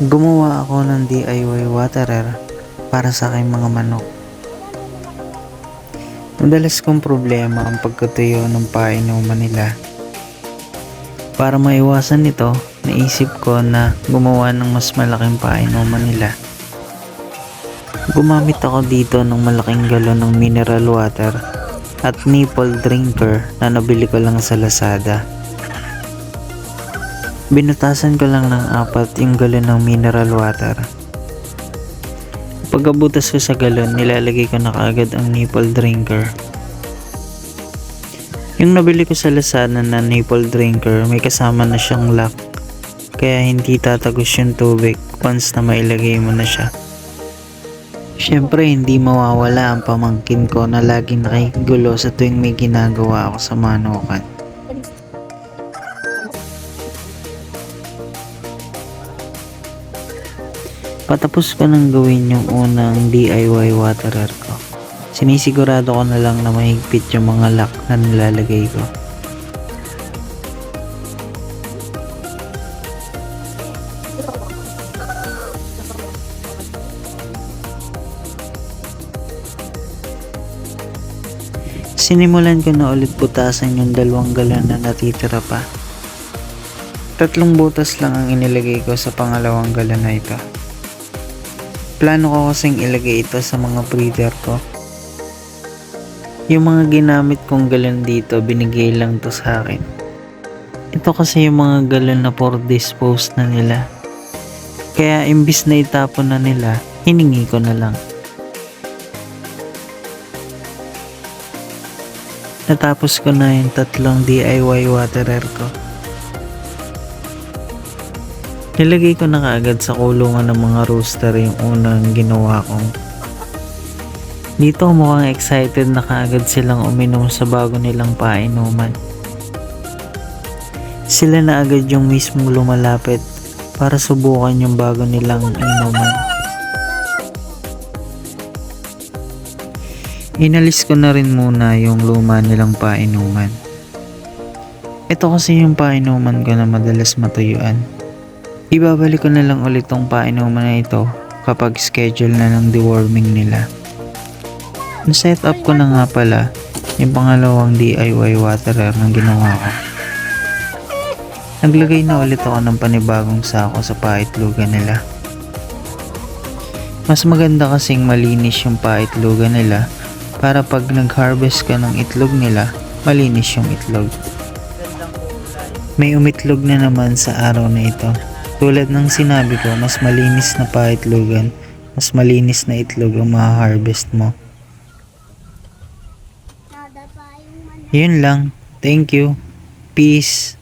Gumawa ako ng DIY waterer para sa aking mga manok. Madalas kong problema ang pagkatuyo ng painuman nila. Para maiwasan ito, naisip ko na gumawa ng mas malaking painuman nila. Gumamit ako dito ng malaking galon ng mineral water at nipple drinker na nabili ko lang sa Lazada. Binutasan ko lang ng 4 yung galon ng mineral water. Pagkabutas ko sa galon, nilalagay ko na kaagad ang nipple drinker. Yung nabili ko sa Lazada na nipple drinker, may kasama na siyang lock, kaya hindi tatagos yung tubig once na mailagay mo na siya. Syempre, hindi mawawala ang pamangkin ko na laging nakikigulo sa tuwing may ginagawa ako sa manukan. Patapos ko nang gawin yung unang DIY waterer ko, sinisigurado ko na lang na mahigpit yung mga lock na nilalagay ko. Sinimulan ko na ulit butasan yung 2 galon na natitira pa. 3 butas lang ang inilagay ko sa pangalawang galon na ito. Plano ko kasing ilagay ito sa mga breeder ko. Yung mga ginamit kong galon dito, binigay lang to sa akin. Ito kasi yung mga galon na for dispose na nila. Kaya imbis na itapon na nila, hiningi ko na lang. Natapos ko na yung 3 DIY waterer ko. Nilagay ko na kaagad sa kulungan ng mga rooster yung unang ginawa kong. Dito mukhang excited na kaagad silang uminom sa bago nilang painuman. Sila na agad yung mismong lumalapit para subukan yung bago nilang inuman. Inalis ko na rin muna yung luma nilang painuman. Ito kasi yung painuman ko na madalas matuyuan. Ibabalik ko na lang ulit tong painuman na ito kapag schedule na ng deworming nila. Set up ko na nga pala yung pangalawang DIY waterer na ginawa ko. Naglagay na ulit ako ng panibagong sako sa paitlugan nila. Mas maganda kasing malinis yung paitlugan nila para pag nag-harvest ka ng itlog nila, malinis yung itlog. May umitlog na naman sa araw na ito. Tulad ng sinabi ko, mas malinis na paitlogan, mas malinis na itlog ang ma-harvest mo. Yun lang. Thank you. Peace.